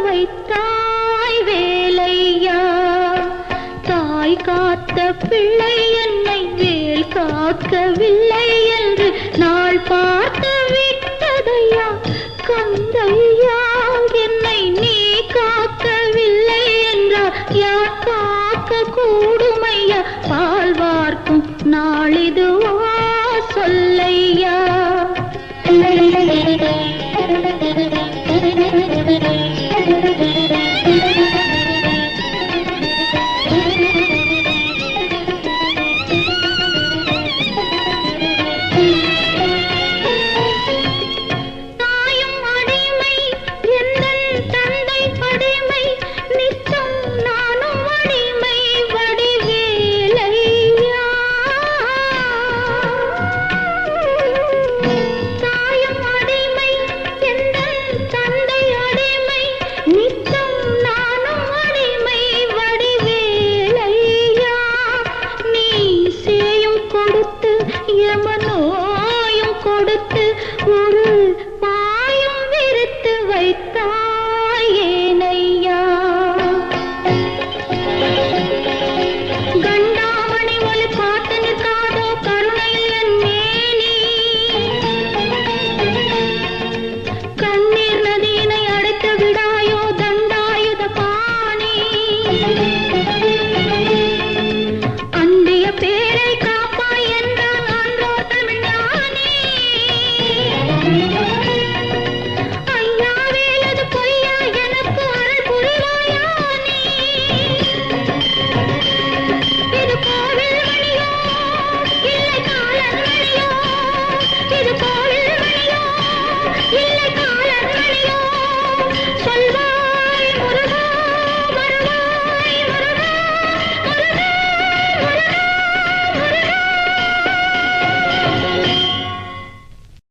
வைத்தாய் வேலையா தாய் காத்த பிள்ளை என்னை வேல் காக்கவில்லை என்று நாள் பார்த்து விட்டதையா கந்தையா என்னை நீ காக்கவில்லை என்றால் யார் காக்க கூடுமையா பால் வார்க்கும் நாளிதுவா சொல்லையா யமனோயும் கொடுத்து ஒரு பாயும் விரித்து வைத்தாய் ஏனையா கண்டாமணி ஒளி பார்த்து நிற்காதோ கருணையில் என் மேனி கண்ணீர் நதியினை அடைத்து விடாயோ தண்டாயுத பாணி அந்திய பேரை சொல்வா